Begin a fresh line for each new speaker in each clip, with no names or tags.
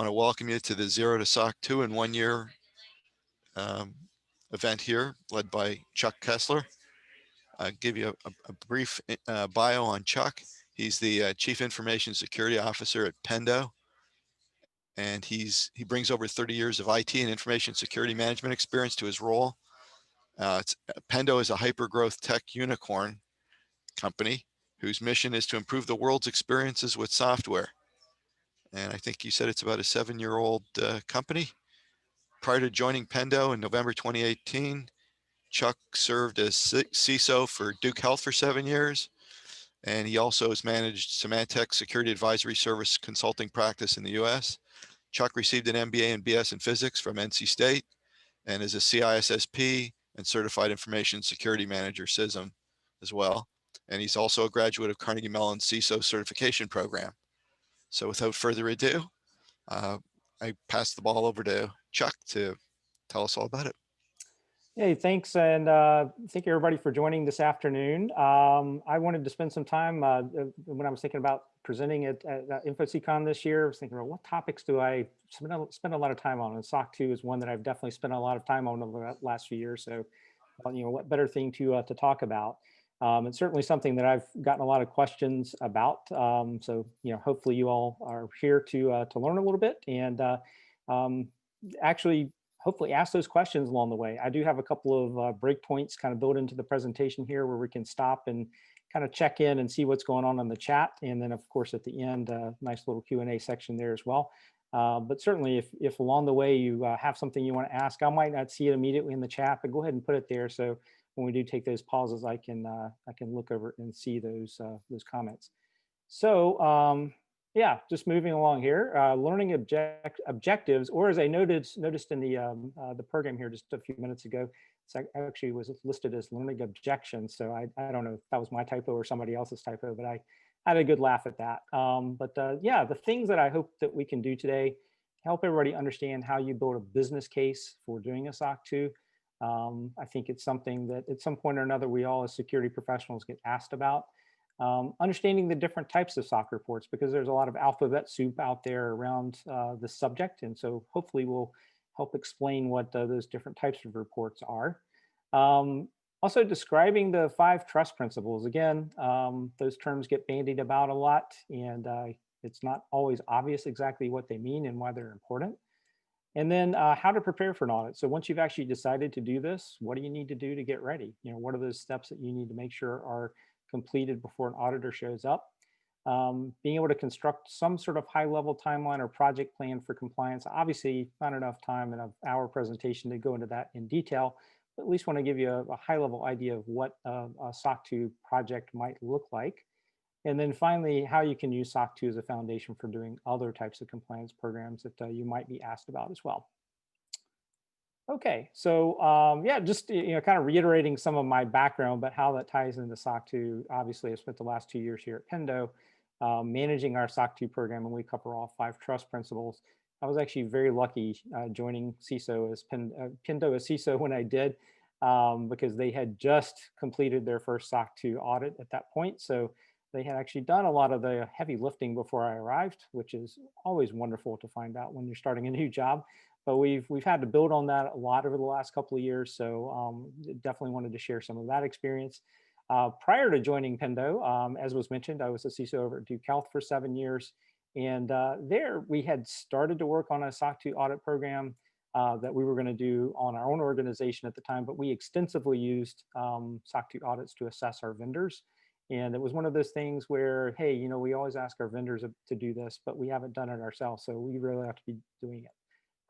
to welcome you to the Zero to SOC 2 in 1 year event here, led by Chuck Kesler. I'll give you a brief bio on Chuck. He's the Chief Information Security Officer at Pendo, and he brings over 30 years of IT and information security management experience to his role. Pendo is a hyper-growth tech unicorn company whose mission is to improve the world's experiences with software. And I think you said it's about a 7-year-old company. Prior to joining Pendo in November 2018, Chuck served as CISO for Duke Health for 7 years. And he also has managed Symantec Security Advisory Service consulting practice in the US. Chuck received an MBA and BS in physics from NC State and is a CISSP and Certified Information Security Manager, CISM, as well. And he's also a graduate of Carnegie Mellon's CISO certification program. So without further ado, I pass the ball over to Chuck to tell us all about it.
Hey, thanks, and thank you everybody for joining this afternoon. I wanted to spend some time when I was thinking about presenting at InfoSeCon this year. I was thinking about what topics do I spend a lot of time on, and SOC 2 is one that I've definitely spent a lot of time on over the last few years. So, what better thing to talk about? It's certainly something that I've gotten a lot of questions about. So, hopefully you all are here to learn a little bit and actually hopefully ask those questions along the way. I do have a couple of breakpoints kind of built into the presentation here where we can stop and kind of check in and see what's going on in the chat. And then of course, at the end, a nice little Q&A section there as well. But certainly if along the way you have something you want to ask, I might not see it immediately in the chat, but go ahead and put it there. So when we do take those pauses, I can look over and see those comments. So yeah, just moving along here, learning objectives, or as I noticed in the program here just a few minutes ago, it actually was listed as learning objections. So I don't know if that was my typo or somebody else's typo, but I had a good laugh at that. Yeah, the things that I hope that we can do today, help everybody understand how you build a business case for doing a SOC 2. I think it's something that at some point or another, we all as security professionals get asked about. Understanding the different types of SOC reports, because there's a lot of alphabet soup out there around the subject. And so hopefully we'll help explain what those different types of reports are. Also describing the 5 trust principles. Again, those terms get bandied about a lot, and it's not always obvious exactly what they mean and why they're important. And then how to prepare for an audit. So once you've actually decided to do this, what do you need to do to get ready? What are those steps that you need to make sure are completed before an auditor shows up? Being able to construct some sort of high-level timeline or project plan for compliance. Obviously, not enough time in our presentation to go into that in detail, but at least want to give you a high-level idea of what a SOC 2 project might look like. And then finally, how you can use SOC 2 as a foundation for doing other types of compliance programs that you might be asked about as well. Okay, so yeah, just kind of reiterating some of my background, but how that ties into SOC 2. Obviously, I've spent the last 2 years here at Pendo managing our SOC 2 program, and we cover all 5 trust principles. I was actually very lucky joining CISO as Pendo as CISO when I did, because they had just completed their first SOC 2 audit at that point. So they had actually done a lot of the heavy lifting before I arrived, which is always wonderful to find out when you're starting a new job. But we've had to build on that a lot over the last couple of years. So definitely wanted to share some of that experience. Prior to joining Pendo, as was mentioned, I was a CISO over at Duke Health for 7 years. And there we had started to work on a SOC 2 audit program that we were going to do on our own organization at the time, but we extensively used SOC 2 audits to assess our vendors. And it was one of those things where, hey, we always ask our vendors to do this, but we haven't done it ourselves. So we really have to be doing it.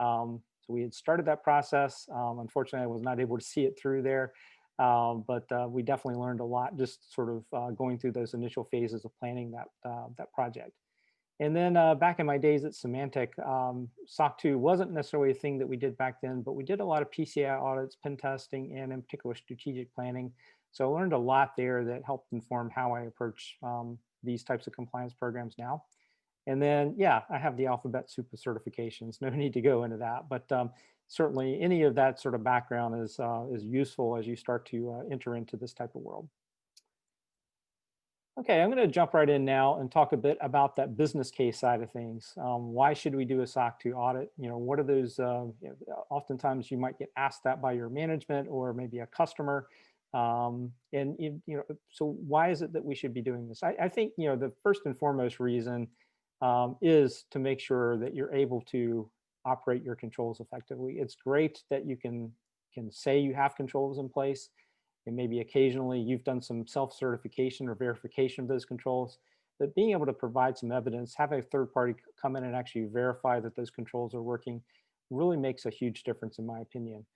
So we had started that process. Unfortunately, I was not able to see it through there, but we definitely learned a lot just sort of going through those initial phases of planning that project. And then back in my days at Symantec, SOC 2 wasn't necessarily a thing that we did back then, but we did a lot of PCI audits, pen testing, and in particular strategic planning. So I learned a lot there that helped inform how I approach these types of compliance programs now. And then, yeah, I have the alphabet soup of certifications. No need to go into that, but certainly any of that sort of background is useful as you start to enter into this type of world. Okay, I'm going to jump right in now and talk a bit about that business case side of things. Why should we do a SOC 2 audit? What are those, oftentimes you might get asked that by your management or maybe a customer. So why is it that we should be doing this? I think, the first and foremost reason is to make sure that you're able to operate your controls effectively. It's great that you can say you have controls in place, and maybe occasionally you've done some self-certification or verification of those controls, but being able to provide some evidence, having a third party come in and actually verify that those controls are working really makes a huge difference in my opinion.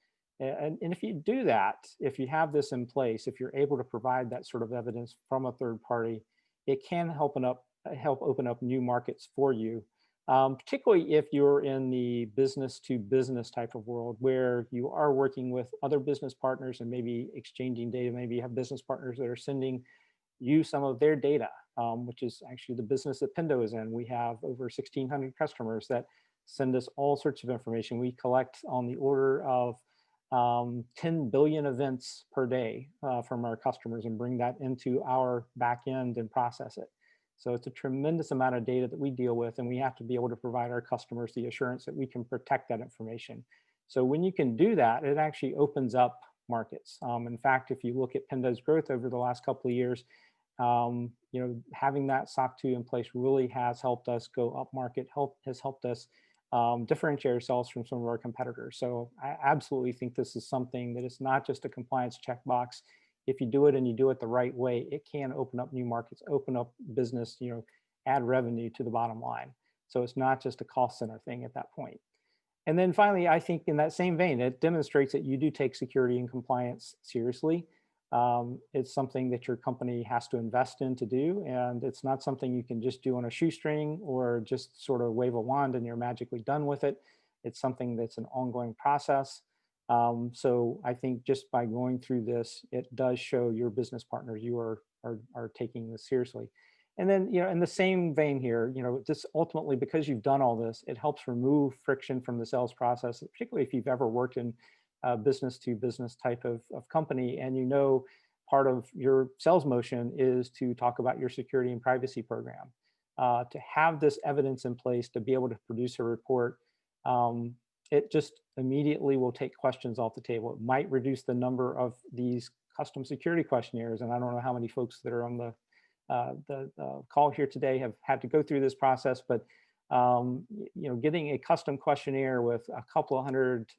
And if you do that, if you have this in place, if you're able to provide that sort of evidence from a third party, it can help open up new markets for you. Particularly if you're in the business to business type of world where you are working with other business partners and maybe exchanging data. Maybe you have business partners that are sending you some of their data, which is actually the business that Pendo is in. We have over 1,600 customers that send us all sorts of information. We collect on the order of 10 billion events per day from our customers and bring that into our back end and process it. So it's a tremendous amount of data that we deal with, and we have to be able to provide our customers the assurance that we can protect that information. So when you can do that, it actually opens up markets. In fact, if you look at Pendo's growth over the last couple of years, having that SOC 2 in place really has helped us go up market, has helped us differentiate ourselves from some of our competitors. So I absolutely think this is something that is not just a compliance checkbox. If you do it and you do it the right way, it can open up new markets, open up business, add revenue to the bottom line. So it's not just a cost center thing at that point. And then finally, I think in that same vein, it demonstrates that you do take security and compliance seriously. It's something that your company has to invest in to do, and it's not something you can just do on a shoestring or just sort of wave a wand and you're magically done with it. It's something that's an ongoing process. So I think just by going through this, it does show your business partners you are taking this seriously. And then, in the same vein here, just ultimately, because you've done all this, it helps remove friction from the sales process, particularly if you've ever worked in a business to business type of company. And part of your sales motion is to talk about your security and privacy program. To have this evidence in place, to be able to produce a report, it just immediately will take questions off the table. It might reduce the number of these custom security questionnaires. And I don't know how many folks that are on the call here today have had to go through this process, but getting a custom questionnaire with a couple of hundred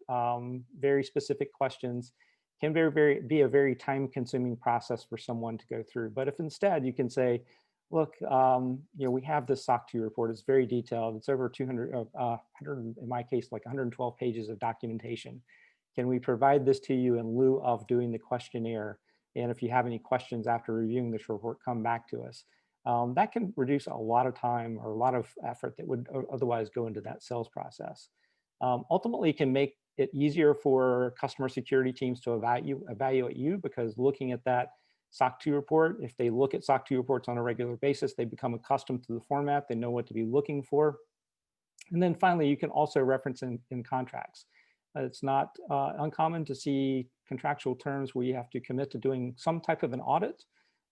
very specific questions can be a very time-consuming process for someone to go through. But if instead you can say, look, we have this SOC 2 report. It's very detailed. It's over 100, in my case, like 112 pages of documentation. Can we provide this to you in lieu of doing the questionnaire? And if you have any questions after reviewing this report, come back to us. That can reduce a lot of time or a lot of effort that would otherwise go into that sales process. Ultimately, it can make it easier for customer security teams to evaluate you, because looking at that SOC 2 report, if they look at SOC 2 reports on a regular basis, they become accustomed to the format, they know what to be looking for. And then finally, you can also reference in contracts. It's not uncommon to see contractual terms where you have to commit to doing some type of an audit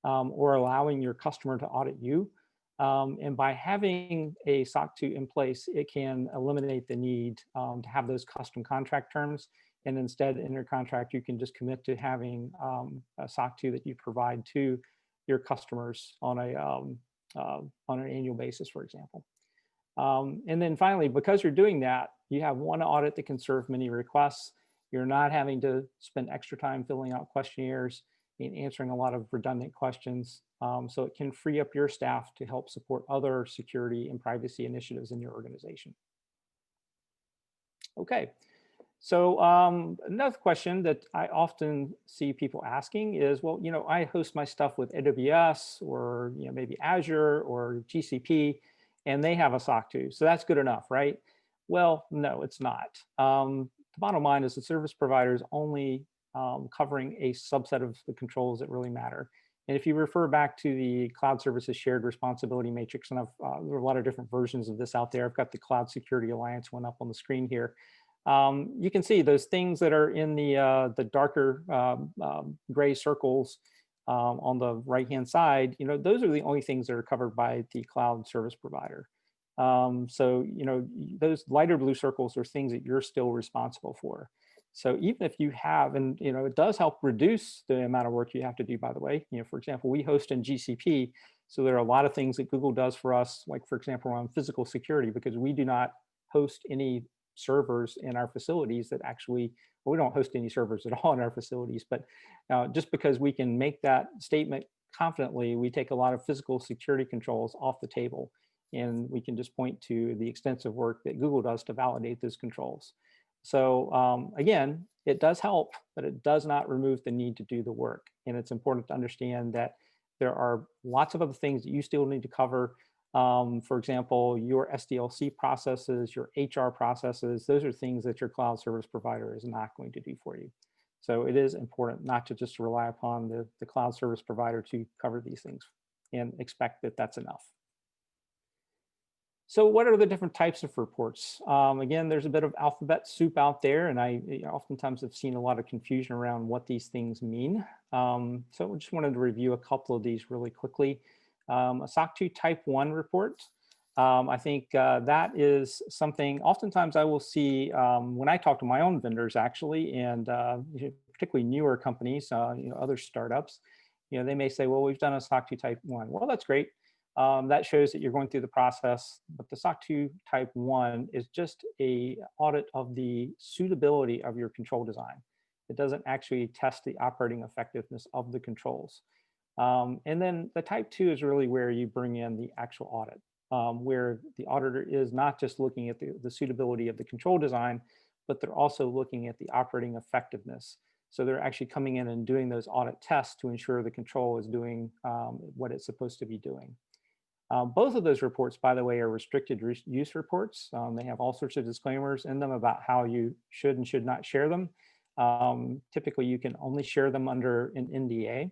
or allowing your customer to audit you. And by having a SOC 2 in place, it can eliminate the need to have those custom contract terms. And instead, in your contract, you can just commit to having a SOC 2 that you provide to your customers on an annual basis, for example. And then finally, because you're doing that, you have one audit that can serve many requests. You're not having to spend extra time filling out questionnaires and answering a lot of redundant questions. So it can free up your staff to help support other security and privacy initiatives in your organization. Okay. So another question that I often see people asking is, well, I host my stuff with AWS or maybe Azure or GCP, and they have a SOC 2. So that's good enough, right? Well, no, it's not. The bottom line is the service provider is only covering a subset of the controls that really matter. And if you refer back to the Cloud Services Shared Responsibility Matrix, and there are a lot of different versions of this out there. I've got the Cloud Security Alliance one up on the screen here. You can see those things that are in the darker gray circles on the right-hand side, those are the only things that are covered by the cloud service provider. So, those lighter blue circles are things that you're still responsible for. So even if you have, and it does help reduce the amount of work you have to do, by the way. For example, we host in GCP, so there are a lot of things that Google does for us, like for example, around physical security, because we do not host any servers in our facilities that actually, well, we don't host any servers at all in our facilities, but just because we can make that statement confidently, we take a lot of physical security controls off the table, and we can just point to the extensive work that Google does to validate those controls. So again, it does help, but it does not remove the need to do the work. And it's important to understand that there are lots of other things that you still need to cover. For example, your SDLC processes, your HR processes, those are things that your cloud service provider is not going to do for you. So it is important not to just rely upon the cloud service provider to cover these things and expect that that's enough. So what are the different types of reports? Again, there's a bit of alphabet soup out there, and I oftentimes have seen a lot of confusion around what these things mean. So I just wanted to review a couple of these really quickly. A SOC2 Type I report. I think that is something oftentimes I will see when I talk to my own vendors, actually, and particularly newer companies, other startups. They may say, well, we've done a SOC2 Type I. Well, that's great. That shows that you're going through the process, but the SOC2 Type I is just an audit of the suitability of your control design. It doesn't actually test the operating effectiveness of the controls. And then the Type II is really where you bring in the actual audit, where the auditor is not just looking at the suitability of the control design, but they're also looking at the operating effectiveness. So they're actually coming in and doing those audit tests to ensure the control is doing what it's supposed to be doing. Both of those reports, by the way, are restricted use reports. They have all sorts of disclaimers in them about how you should and should not share them. Typically, you can only share them under an NDA.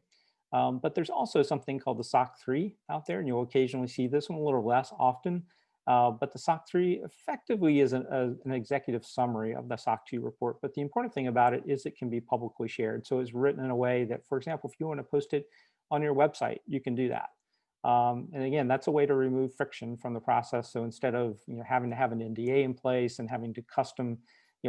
But there's also something called the SOC3 out there, and you'll occasionally see this one a little less often. But the SOC3 effectively is an executive summary of the SOC2 report. But the important thing about it is it can be publicly shared. So it's written in a way that, for example, if you want to post it on your website, you can do that. And again, that's a way to remove friction from the process. So instead of having to have an NDA in place and having to custom,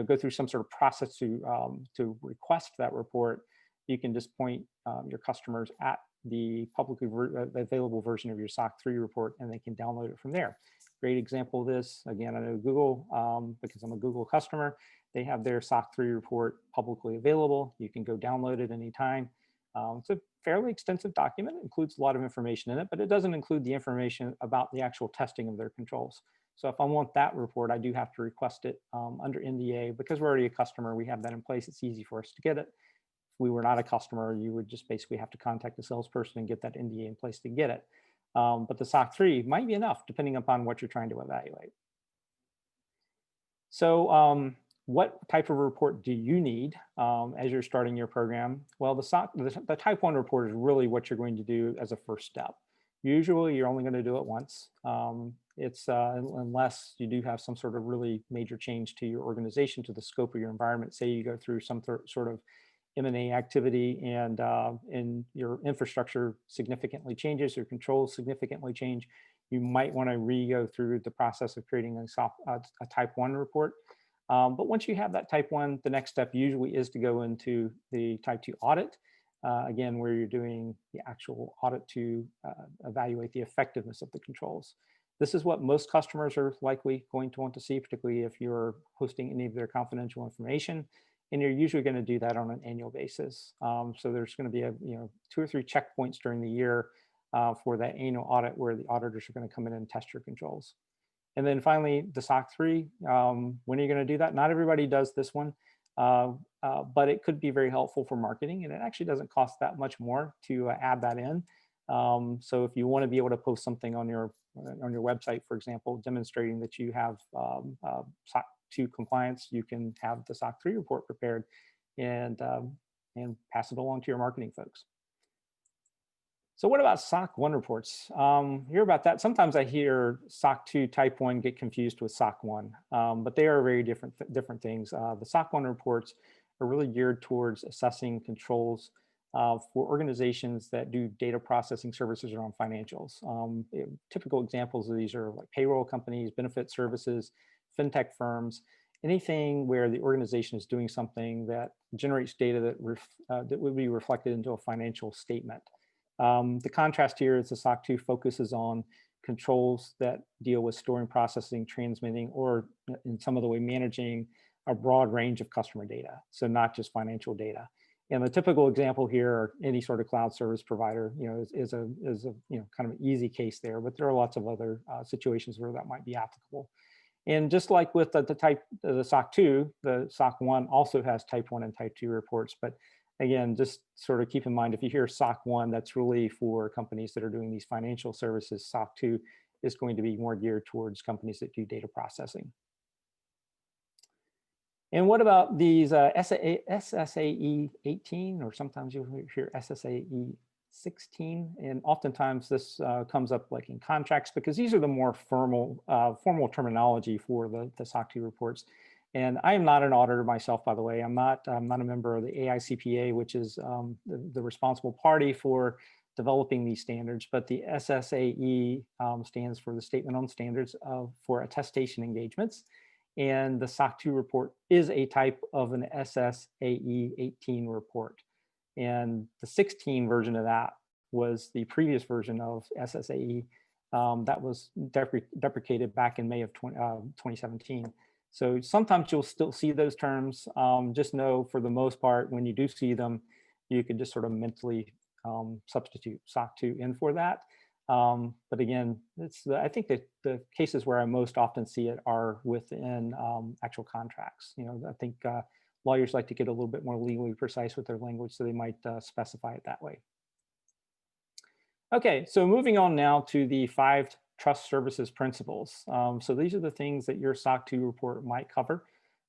go through some sort of process to request that report, you can just point your customers at the publicly available version of your SOC3 report, and they can download it from there. Great example of this. Again, I know Google, because I'm a Google customer, they have their SOC3 report publicly available. You can go download it anytime. It's a fairly extensive document. It includes a lot of information in it, but it doesn't include the information about the actual testing of their controls. So if I want that report, I do have to request it under NDA. Because we're already a customer, we have that in place. It's easy for us to get it. If we were not a customer, you would just basically have to contact the salesperson and get that NDA in place to get it. But the SOC3 might be enough depending upon what you're trying to evaluate. So what type of report do you need as you're starting your program? Well, the Type I report is really what you're going to do as a first step. Usually, you're only going to do it once. Unless you do have some sort of really major change to your organization, to the scope of your environment. Say you go through some sort of M&A activity and your infrastructure significantly changes, your controls significantly change, you might want to go through the process of creating a Type I report. But once you have that Type I, the next step usually is to go into the Type II audit, again, where you're doing the actual audit to evaluate the effectiveness of the controls. This is what most customers are likely going to want to see, particularly if you're hosting any of their confidential information, and you're usually going to do that on an annual basis. So there's going to be 2 or 3 checkpoints during the year for that annual audit where the auditors are going to come in and test your controls. And then finally, the SOC3, when are you going to do that? Not everybody does this one, but it could be very helpful for marketing, and it actually doesn't cost that much more to add that in. So if you want to be able to post something on your website, for example, demonstrating that you have SOC2 compliance, you can have the SOC3 report prepared and pass it along to your marketing folks. So what about SOC 1 reports? Hear about that. Sometimes I hear SOC2 Type I get confused with SOC 1, but they are very different things. The SOC 1 reports are really geared towards assessing controls for organizations that do data processing services around financials. Typical examples of these are like payroll companies, benefit services, fintech firms, anything where the organization is doing something that generates data that would be reflected into a financial statement. The contrast here is the SOC 2 focuses on controls that deal with storing, processing, transmitting, or in some other way managing a broad range of customer data. So not just financial data. And the typical example here, are any sort of cloud service provider, is a kind of an easy case there. But there are lots of other situations where that might be applicable. And just like with the SOC 2, the SOC 1 also has Type 1 and Type 2 reports. But again, just sort of keep in mind, if you hear SOC 1, that's really for companies that are doing these financial services. SOC 2 is going to be more geared towards companies that do data processing. And what about these SSAE 18, or sometimes you'll hear SSAE 16, and oftentimes this comes up like in contracts, because these are the more formal terminology for the SOC 2 reports. And I am not an auditor myself, by the way. I'm not a member of the CCPA, which is the responsible party for developing these standards. But the SSAE stands for the Statement on Standards for Attestation Engagements. And the SOC 2 report is a type of an SSAE 18 report. And the 16 version of that was the previous version of SSAE that was deprecated back in May of 2017. So sometimes you'll still see those terms. Just know for the most part, when you do see them, you can just sort of mentally substitute SOC 2 in for that. But again, I think that the cases where I most often see it are within actual contracts. I think lawyers like to get a little bit more legally precise with their language, so they might specify it that way. Okay, so moving on now to the 5 trust services principles. So these are the things that your SOC 2 report might cover.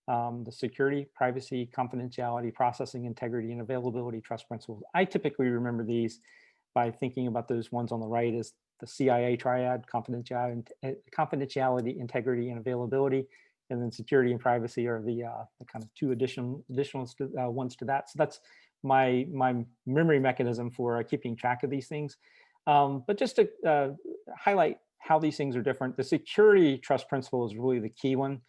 The security, privacy, confidentiality, processing integrity, and availability trust principles. I typically remember these by thinking about those ones on the right as the CIA triad: confidentiality, integrity, and availability. And then security and privacy are the kind of 2 additional ones to that. So that's my memory mechanism for keeping track of these things. But just to highlight how these things are different, the security trust principle is really the key one.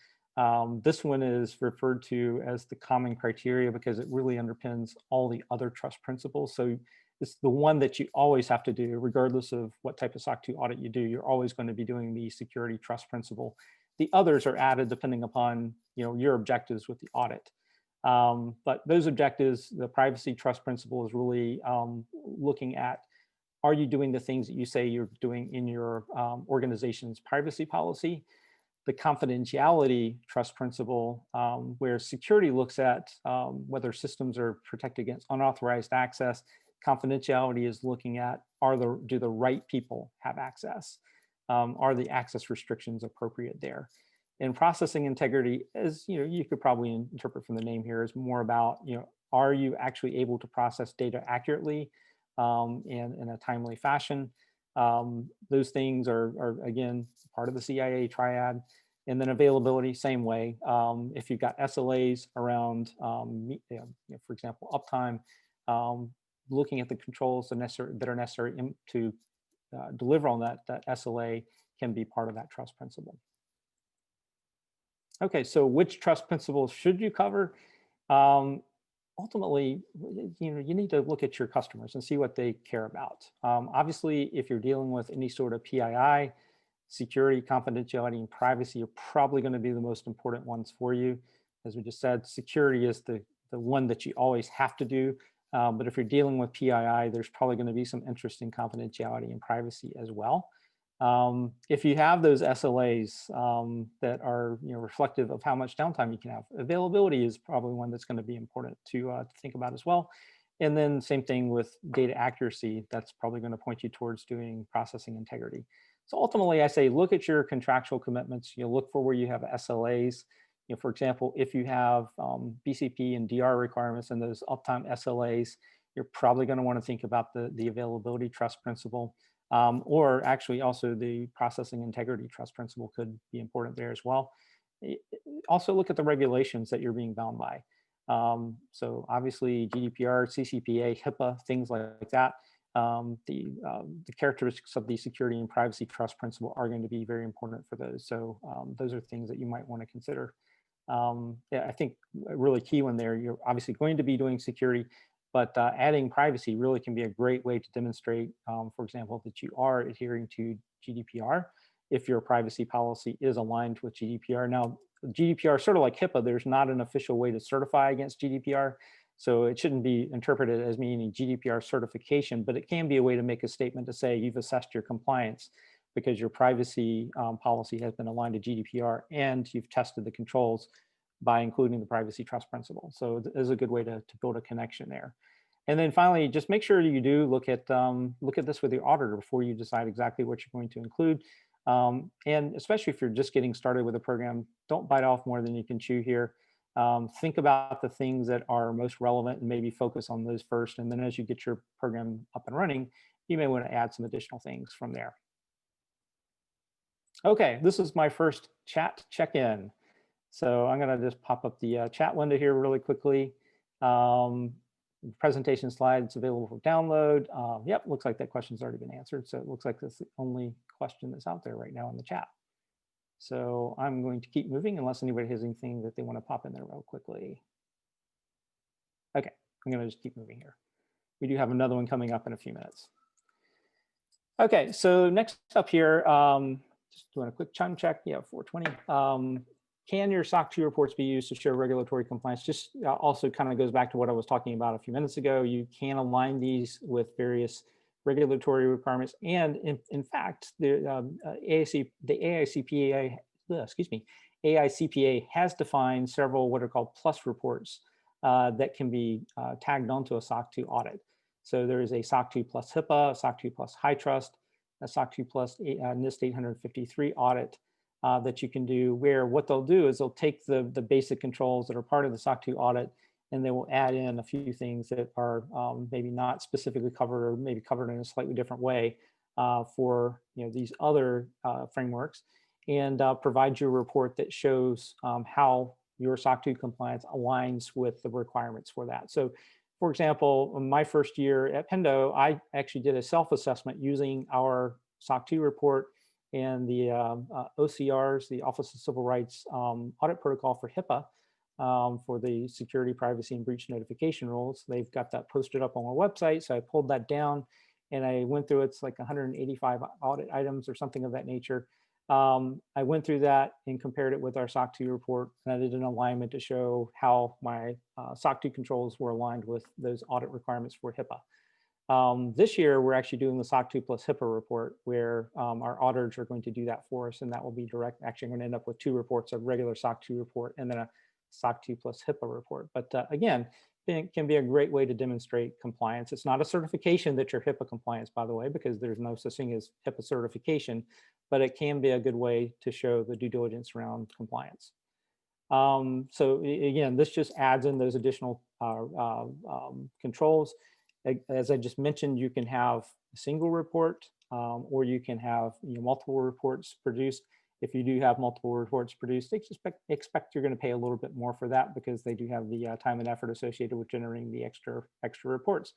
This one is referred to as the common criteria because it really underpins all the other trust principles. So it's the one that you always have to do, regardless of what type of SOC 2 audit you do. You're always going to be doing the security trust principle. The others are added depending upon your objectives with the audit. But those objectives, the privacy trust principle is really looking at, are you doing the things that you say you're doing in your organization's privacy policy? The confidentiality trust principle, where security looks at whether systems are protected against unauthorized access. Confidentiality is looking at, do the right people have access? Are the access restrictions appropriate there? And processing integrity, as you could probably interpret from the name here, is more about, are you actually able to process data accurately and in a timely fashion? Those things are again part of the CIA triad. And then availability, same way. If you've got SLAs around, for example, uptime, looking at the controls that are necessary to deliver on that SLA can be part of that trust principle. Okay, so which trust principles should you cover? Ultimately, you need to look at your customers and see what they care about. Obviously, if you're dealing with any sort of PII, security, confidentiality, and privacy are probably going to be the most important ones for you. As we just said, security is the one that you always have to do. But if you're dealing with PII, there's probably going to be some interest in confidentiality and privacy as well. If you have those SLAs that are reflective of how much downtime you can have, availability is probably one that's going to be important to think about as well. And then same thing with data accuracy, that's probably going to point you towards doing processing integrity. So ultimately, I say look at your contractual commitments. Look for where you have SLAs. For example, if you have BCP and DR requirements and those uptime SLAs, you're probably going to want to think about the availability trust principle, or actually also the processing integrity trust principle could be important there as well. Also look at the regulations that you're being bound by. So obviously GDPR, CCPA, HIPAA, things like that. The characteristics of the security and privacy trust principle are going to be very important for those. So those are things that you might want to consider. Yeah, I think a really key one there, you're obviously going to be doing security, but adding privacy really can be a great way to demonstrate, for example, that you are adhering to GDPR if your privacy policy is aligned with GDPR. Now, GDPR, sort of like HIPAA, there's not an official way to certify against GDPR. So it shouldn't be interpreted as meaning GDPR certification, but it can be a way to make a statement to say you've assessed your compliance because your privacy policy has been aligned to GDPR and you've tested the controls by including the privacy trust principle. So it is a good way to build a connection there. And then finally, just make sure you do look at this with your auditor before you decide exactly what you're going to include. And especially if you're just getting started with a program, don't bite off more than you can chew here. Think about the things that are most relevant and maybe focus on those first. And then as you get your program up and running, you may want to add some additional things from there. Okay, this is my first chat check-in. So I'm going to just pop up the chat window here really quickly. Presentation slides available for download. Yep, looks like that question's already been answered. So it looks like that's the only question that's out there right now in the chat. So I'm going to keep moving unless anybody has anything that they want to pop in there real quickly. Okay, I'm going to just keep moving here. We do have another one coming up in a few minutes. Okay, so next up here, just doing a quick chime check. Yeah, 420. Can your SOC 2 reports be used to show regulatory compliance? Just also kind of goes back to what I was talking about a few minutes ago. You can align these with various regulatory requirements. And in fact, the AICPA has defined several what are called plus reports that can be tagged onto a SOC 2 audit. So there is a SOC 2 plus HIPAA, a SOC 2 plus high trust, a SOC 2 plus NIST 853 audit that you can do, where what they'll do is they'll take the basic controls that are part of the SOC 2 audit, and they will add in a few things that are maybe not specifically covered or maybe covered in a slightly different way for these other frameworks, and provide you a report that shows how your SOC 2 compliance aligns with the requirements for that. So for example, in my first year at Pendo, I actually did a self-assessment using our SOC 2 report and the OCRs, the Office of Civil Rights audit protocol for HIPAA, for the security, privacy, and breach notification rules. They've got that posted up on our website. So I pulled that down and I went through, it's like 185 audit items or something of that nature. I went through that and compared it with our SOC 2 report, and I did an alignment to show how my SOC 2 controls were aligned with those audit requirements for HIPAA. This year, we're actually doing the SOC 2 plus HIPAA report, where our auditors are going to do that for us, and that will be direct. Actually, I'm going to end up with 2 reports, a regular SOC 2 report and then a SOC 2 plus HIPAA report. But again, it can be a great way to demonstrate compliance. It's not a certification that you're HIPAA compliance, by the way, because there's no such thing as HIPAA certification, but it can be a good way to show the due diligence around compliance. So again, this just adds in those additional controls. As I just mentioned, you can have a single report or you can have multiple reports produced. If you do have multiple reports produced, expect you're going to pay a little bit more for that because they do have the time and effort associated with generating the extra reports.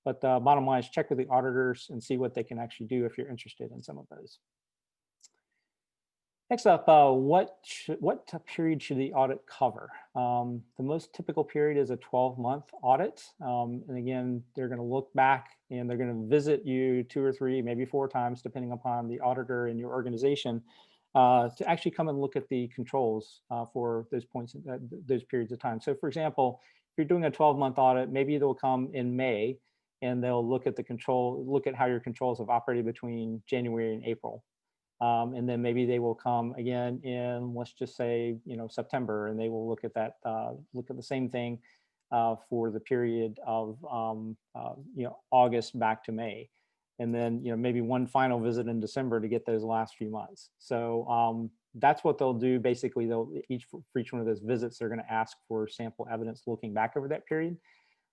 But bottom line is check with the auditors and see what they can actually do if you're interested in some of those. Next up, what period should the audit cover? The most typical period is a 12-month audit. And again, they're going to look back and they're going to visit you 2 or 3, maybe 4 times, depending upon the auditor in your organization, to actually come and look at the controls for those points, those periods of time. So for example, if you're doing a 12-month audit, maybe they'll come in May and they'll look at look at how your controls have operated between January and April. And then maybe they will come again in, let's just say, September, and they will look at that, look at the same thing for the period of, August back to May. And then, maybe one final visit in December to get those last few months. So that's what they'll do. Basically, for each one of those visits, they're going to ask for sample evidence looking back over that period.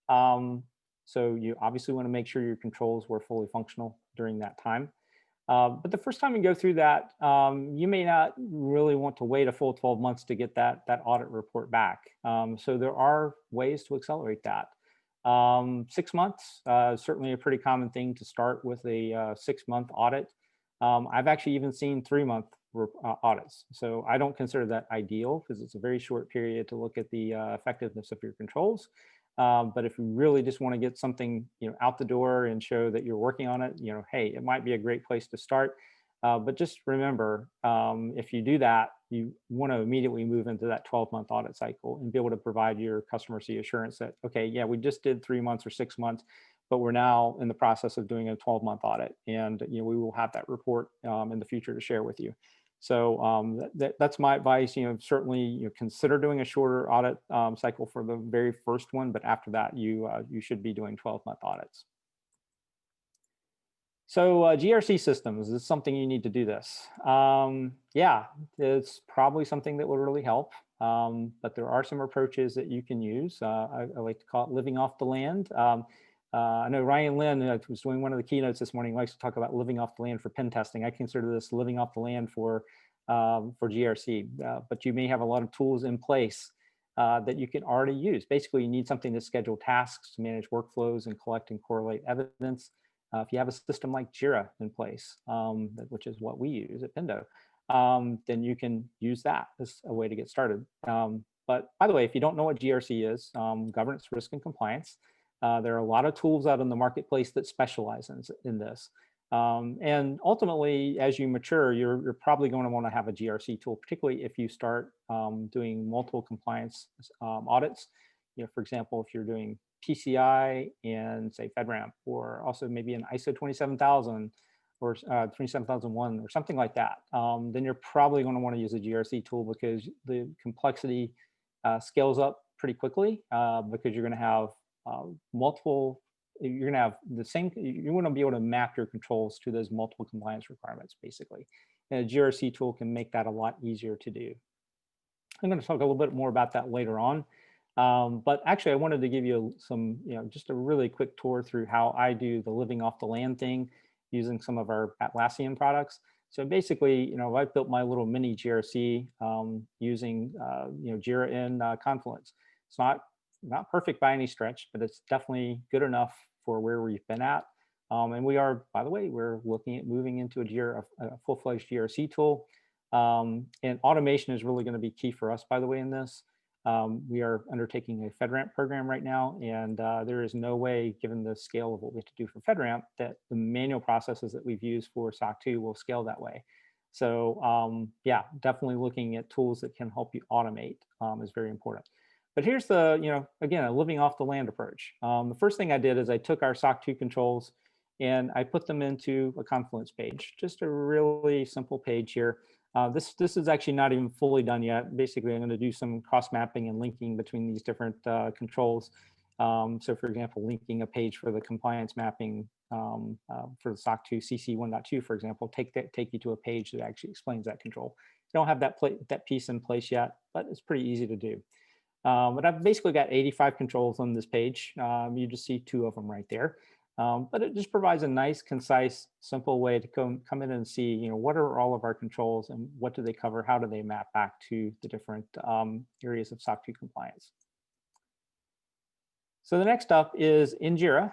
So you obviously want to make sure your controls were fully functional during that time. But the first time you go through that, you may not really want to wait a full 12 months to get that audit report back. So there are ways to accelerate that. 6 months, certainly a pretty common thing to start with a 6-month audit. I've actually even seen 3-month audits. So I don't consider that ideal because it's a very short period to look at the effectiveness of your controls. But if you really just want to get something, out the door and show that you're working on it, hey, it might be a great place to start. But just remember, if you do that, you want to immediately move into that 12-month audit cycle and be able to provide your customers the assurance that, okay, yeah, we just did 3 months or 6 months, but we're now in the process of doing a 12-month audit, and we will have that report in the future to share with you. So that's my advice. Certainly consider doing a shorter audit cycle for the very first one, but after that, you should be doing 12-month audits. So GRC Systems is something you need to do this. Yeah, it's probably something that will really help, but there are some approaches that you can use. I like to call it living off the land. I know Ryan Lynn was doing one of the keynotes this morning, likes to talk about living off the land for pen testing. I consider this living off the land for GRC, but you may have a lot of tools in place that you can already use. Basically, you need something to schedule tasks, to manage workflows, and collect and correlate evidence. If you have a system like Jira in place, which is what we use at Pendo, then you can use that as a way to get started. But by the way, if you don't know what GRC is, governance, risk, and compliance, there are a lot of tools out in the marketplace that specialize in this. And ultimately, as you mature, you're probably going to want to have a GRC tool, particularly if you start doing multiple compliance audits. For example, if you're doing PCI and say FedRAMP, or also maybe an ISO 27000 or 27001 or something like that, then you're probably going to want to use a GRC tool because the complexity scales up pretty quickly because you're going to have multiple, you're going to have the same, you want to be able to map your controls to those multiple compliance requirements, basically. And a GRC tool can make that a lot easier to do. I'm going to talk a little bit more about that later on. But actually, I wanted to give you some, just a really quick tour through how I do the living off the land thing using some of our Atlassian products. So basically, I built my little mini GRC using, Jira and Confluence. It's not perfect by any stretch, but it's definitely good enough for where we've been at. And we are, by the way, we're looking at moving into a full-fledged GRC tool. And automation is really going to be key for us, by the way, in this. We are undertaking a FedRAMP program right now, and there is no way, given the scale of what we have to do for FedRAMP, that the manual processes that we've used for SOC 2 will scale that way. So yeah, definitely looking at tools that can help you automate is very important. But here's the, again, a living off the land approach. The first thing I did is I took our SOC 2 controls and I put them into a Confluence page, just a really simple page here. This is actually not even fully done yet. Basically, I'm going to do some cross mapping and linking between these different controls. So for example, linking a page for the compliance mapping for the SOC 2 CC 1.2, for example, take you to a page that actually explains that control. I don't have that piece in place yet, but it's pretty easy to do. But I've basically got 85 controls on this page. You just see 2 of them right there. But it just provides a nice, concise, simple way to come in and see, what are all of our controls and what do they cover? How do they map back to the different areas of SOC 2 compliance? So the next up is in Jira.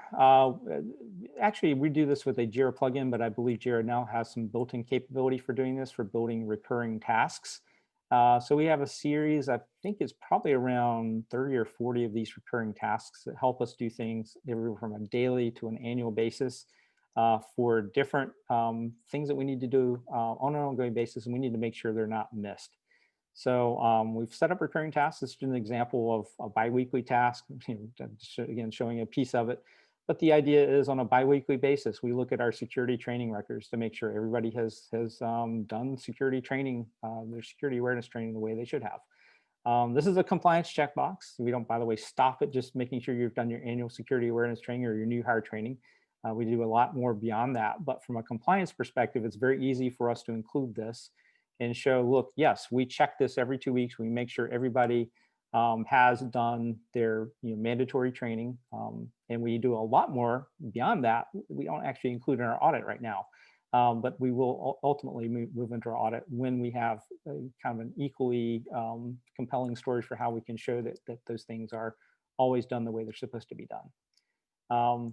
Actually, we do this with a Jira plugin, but I believe Jira now has some built-in capability for doing this, for building recurring tasks. So we have a series, I think it's probably around 30 or 40 of these recurring tasks that help us do things everywhere from a daily to an annual basis for different things that we need to do on an ongoing basis, and we need to make sure they're not missed. So we've set up recurring tasks. This is an example of a biweekly task, again, showing a piece of it. But the idea is on a biweekly basis, we look at our security training records to make sure everybody has done security training, their security awareness training the way they should have. This is a compliance checkbox. We don't, by the way, stop at just making sure you've done your annual security awareness training or your new hire training. We do a lot more beyond that. But from a compliance perspective, it's very easy for us to include this and show, look, yes, we check this every 2 weeks. We make sure everybody has done their mandatory training, and we do a lot more beyond that. We don't actually include in our audit right now. But we will ultimately move into our audit when we have kind of an equally compelling story for how we can show that those things are always done the way they're supposed to be done.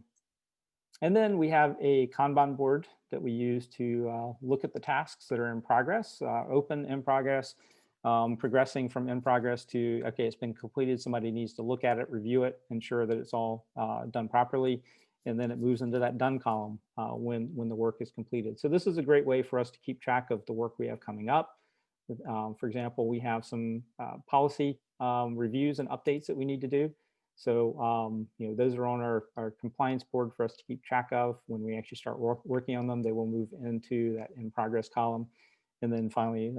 And then we have a Kanban board that we use to look at the tasks that are in progress, open, in progress, progressing from in progress to, okay, it's been completed. Somebody needs to look at it, review it, ensure that it's all done properly. And then it moves into that done column when the work is completed. So this is a great way for us to keep track of the work we have coming up. For example, we have some policy reviews and updates that we need to do. So, those are on our compliance board for us to keep track of. When we actually start working on them, they will move into that in progress column. And then finally,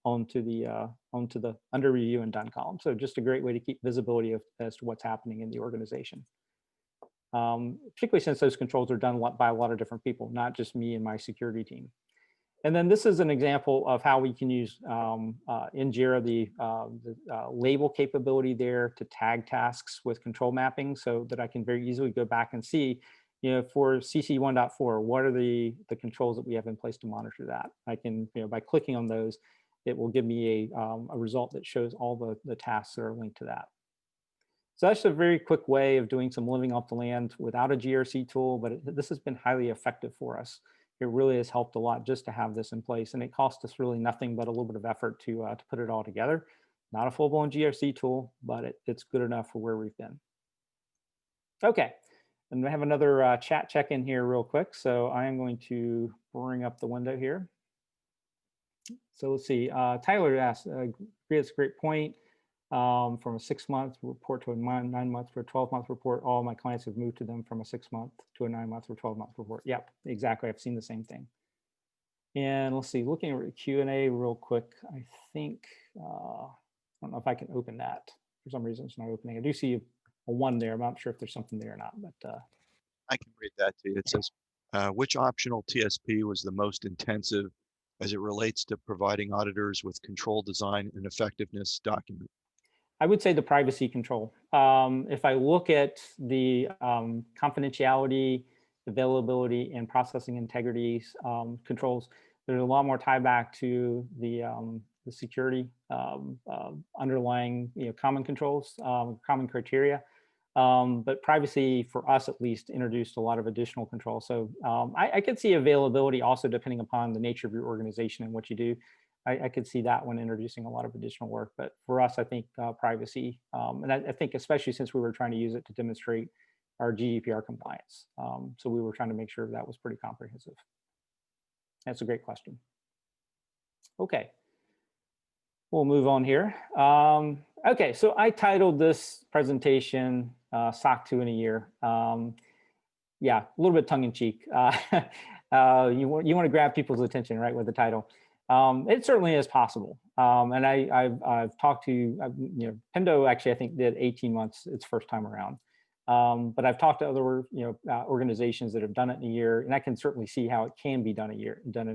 onto the under review and done column. So just a great way to keep visibility as to what's happening in the organization. Particularly since those controls are done by a lot of different people, not just me and my security team. And then this is an example of how we can use in Jira the label capability there to tag tasks with control mapping, so that I can very easily go back and see, for CC 1.4, what are the controls that we have in place to monitor that. I can, by clicking on those, it will give me a result that shows all the tasks that are linked to that. So that's a very quick way of doing some living off the land without a GRC tool, but this has been highly effective for us. It really has helped a lot just to have this in place, and it cost us really nothing but a little bit of effort to put it all together. Not a full-blown GRC tool, but it's good enough for where we've been. Okay, and we have another chat check-in here real quick. So I am going to bring up the window here. So let's see, Tyler asked, it's a great point. From a 6-month report to a 9-month or 12-month report, all my clients have moved to them from a 6-month to a 9-month or 12-month report. Yep, exactly. I've seen the same thing. And let's see, looking at Q&A real quick, I think, I don't know if I can open that. For some reason, it's not opening. I do see a 1 there. I'm not sure if there's something there or not, but.
I can read that to you. It says, which optional TSP was the most intensive as it relates to providing auditors with control design and effectiveness document?
I would say the privacy control. If I look at the confidentiality, availability, and processing integrity controls, there's a lot more tie back to the security underlying common controls, common criteria. But privacy, for us at least, introduced a lot of additional control. So I could see availability also depending upon the nature of your organization and what you do. I could see that one introducing a lot of additional work. But for us, I think privacy, and I think especially since we were trying to use it to demonstrate our GDPR compliance. So we were trying to make sure that was pretty comprehensive. That's a great question. Okay, we'll move on here. Okay, so I titled this presentation SOC2 in a year. Yeah, a little bit tongue in cheek. You want to grab people's attention, right, with the title. It certainly is possible. And I've talked to, Pendo actually, I think, did 18 months its first time around. But I've talked to other, organizations that have done it in a year, and I can certainly see how it can be done in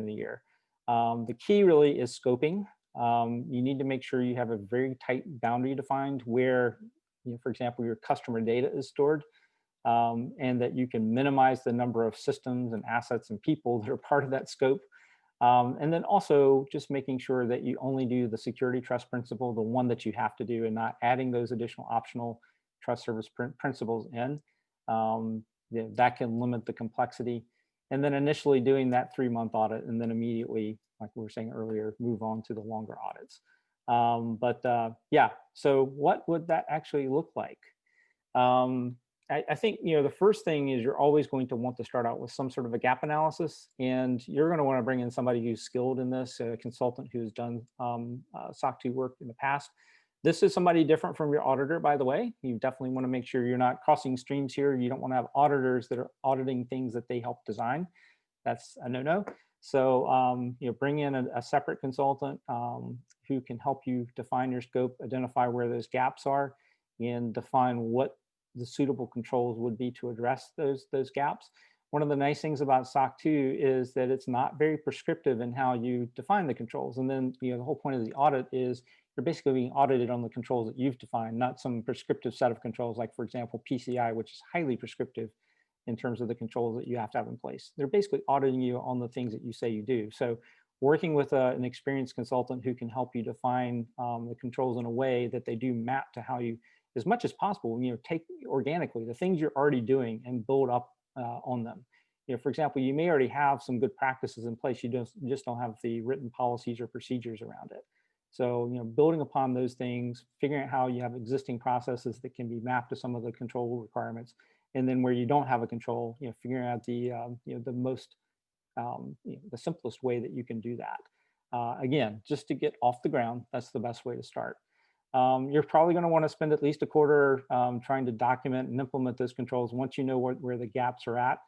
a year. The key really is scoping. You need to make sure you have a very tight boundary defined where, for example, your customer data is stored, and that you can minimize the number of systems and assets and people that are part of that scope. And then also just making sure that you only do the security trust principle, the one that you have to do, and not adding those additional optional trust service principles in. That can limit the complexity. And then initially doing that 3-month audit, and then immediately, like we were saying earlier, move on to the longer audits. Yeah, so what would that actually look like? I think, the first thing is you're always going to want to start out with some sort of a gap analysis, and you're going to want to bring in somebody who's skilled in this, a consultant who's done SOC2 work in the past. This is somebody different from your auditor, by the way. You definitely want to make sure you're not crossing streams here. You don't want to have auditors that are auditing things that they help design. That's a no-no. So, bring in a separate consultant who can help you define your scope, identify where those gaps are, and define what the suitable controls would be to address those gaps. One of the nice things about SOC2 is that it's not very prescriptive in how you define the controls. And then, the whole point of the audit is you're basically being audited on the controls that you've defined, not some prescriptive set of controls, like, for example, PCI, which is highly prescriptive in terms of the controls that you have to have in place. They're basically auditing you on the things that you say you do. So working with an experienced consultant who can help you define the controls in a way that they do map to how you, as much as possible, take organically the things you're already doing and build up on them. For example, you may already have some good practices in place. You just don't have the written policies or procedures around it. So, building upon those things, figuring out how you have existing processes that can be mapped to some of the control requirements, and then where you don't have a control, figuring out the the most the simplest way that you can do that. Again, just to get off the ground, that's the best way to start. You're probably going to want to spend at least a quarter trying to document and implement those controls once you know where the gaps are at.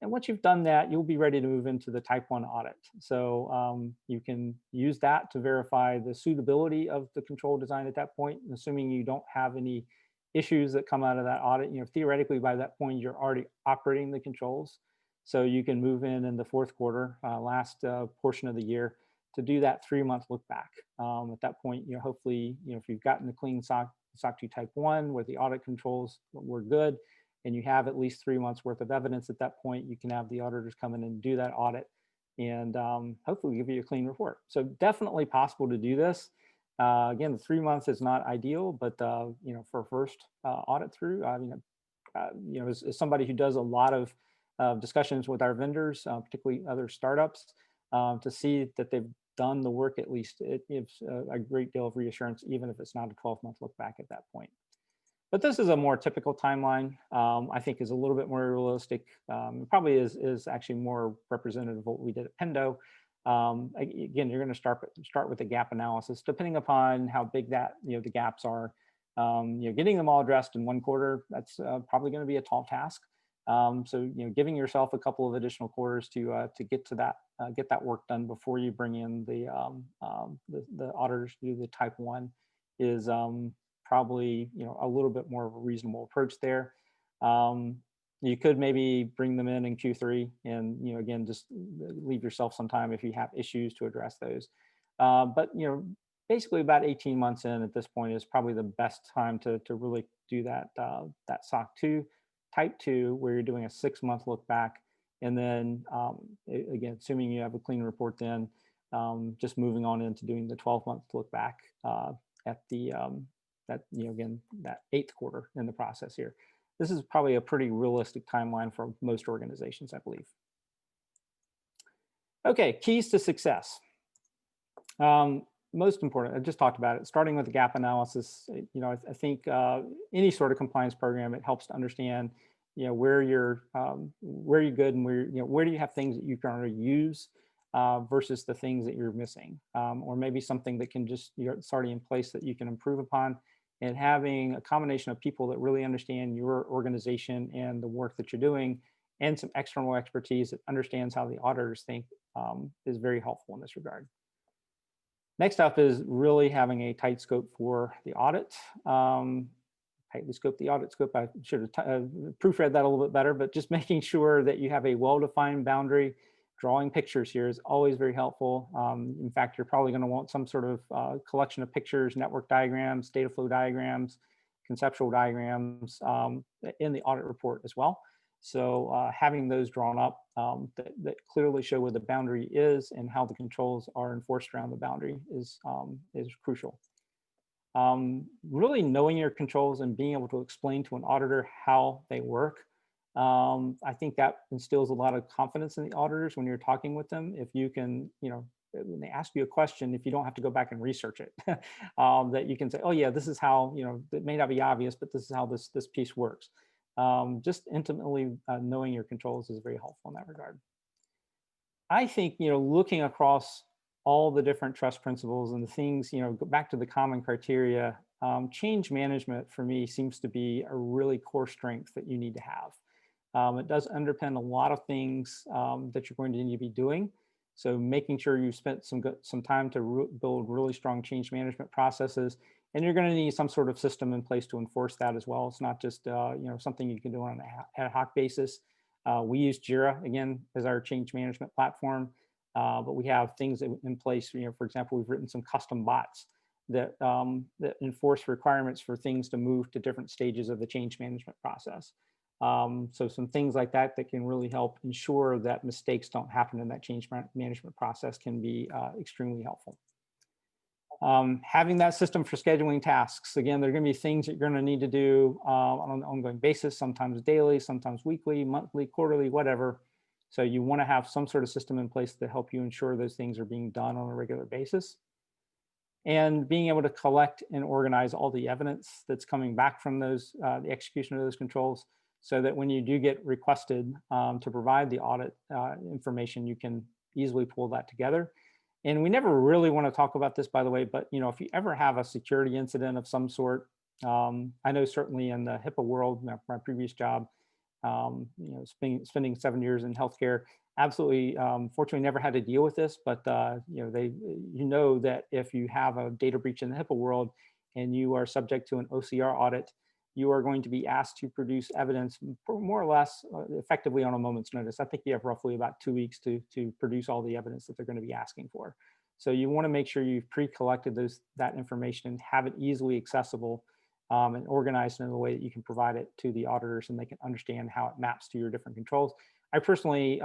And once you've done that, you'll be ready to move into the Type I audit. So you can use that to verify the suitability of the control design at that point, assuming you don't have any issues that come out of that audit. Theoretically, by that point, you're already operating the controls. So you can move in the fourth quarter, last portion of the year, to do that 3-month look back. At that point, hopefully, if you've gotten the clean SOC2 Type I where the audit controls were good, and you have at least 3 months worth of evidence at that point, you can have the auditors come in and do that audit and hopefully give you a clean report. So definitely possible to do this. Again, the 3 months is not ideal, but for a first audit through, as somebody who does a lot of discussions with our vendors, particularly other startups, to see that they've done the work, at least it gives a great deal of reassurance, even if it's not a 12-month look back at that point. But this is a more typical timeline. I think is a little bit more realistic. Probably is actually more representative of what we did at Pendo. Again, you're going to start with the gap analysis, depending upon how big that the gaps are. Getting them all addressed in 1 quarter, that's probably going to be a tall task. So giving yourself a couple of additional quarters to get to that, get that work done before you bring in the auditors to do the Type I is probably a little bit more of a reasonable approach there. You could maybe bring them in Q3 and again just leave yourself some time if you have issues to address those. But basically about 18 months in at this point is probably the best time to really do that that SOC2 Type II, where you're doing a 6-month look back, and then again, assuming you have a clean report, then just moving on into doing the 12-month look back at the again that 8th quarter in the process here. This is probably a pretty realistic timeline for most organizations, I believe. Okay, keys to success. Most important, I just talked about it, starting with the gap analysis. I think any sort of compliance program, it helps to understand, where you're good and where do you have things that you can already use versus the things that you're missing, or maybe something that can just, it's already in place that you can improve upon. And having a combination of people that really understand your organization and the work that you're doing, and some external expertise that understands how the auditors think is very helpful in this regard. Next up is really having a tight scope for the audit. Tightly scope the audit scope. I should have proofread that a little bit better, but just making sure that you have a well-defined boundary. Drawing pictures here is always very helpful. In fact, you're probably going to want some sort of collection of pictures, network diagrams, data flow diagrams, conceptual diagrams in the audit report as well. So having those drawn up that clearly show where the boundary is and how the controls are enforced around the boundary is crucial. Really knowing your controls and being able to explain to an auditor how they work. I think that instills a lot of confidence in the auditors when you're talking with them. If you can, when they ask you a question, if you don't have to go back and research it, that you can say, oh yeah, this is how, it may not be obvious, but this is how this piece works. Just intimately knowing your controls is very helpful in that regard. I think, looking across all the different trust principles and the things, go back to the common criteria, change management for me seems to be a really core strength that you need to have. It does underpin a lot of things that you're going to need to be doing. So making sure you spent some time to build really strong change management processes, and you're going to need some sort of system in place to enforce that as well. It's not just something you can do on an ad hoc basis. We use Jira again as our change management platform, but we have things in place. For example, we've written some custom bots that that enforce requirements for things to move to different stages of the change management process. So some things like that that can really help ensure that mistakes don't happen in that change management process can be extremely helpful. Having that system for scheduling tasks. Again, there are going to be things that you're going to need to do on an ongoing basis, sometimes daily, sometimes weekly, monthly, quarterly, whatever. So you want to have some sort of system in place to help you ensure those things are being done on a regular basis. And being able to collect and organize all the evidence that's coming back from those, the execution of those controls, so that when you do get requested to provide the audit information, you can easily pull that together. And we never really want to talk about this, by the way, but if you ever have a security incident of some sort, I know certainly in the HIPAA world, my previous job, spending 7 years in healthcare, absolutely, fortunately never had to deal with this, but that if you have a data breach in the HIPAA world and you are subject to an OCR audit, you are going to be asked to produce evidence more or less effectively on a moment's notice. I think you have roughly about 2 weeks to produce all the evidence that they're going to be asking for. So you want to make sure you've pre-collected that information and have it easily accessible and organized in a way that you can provide it to the auditors and they can understand how it maps to your different controls. I personally,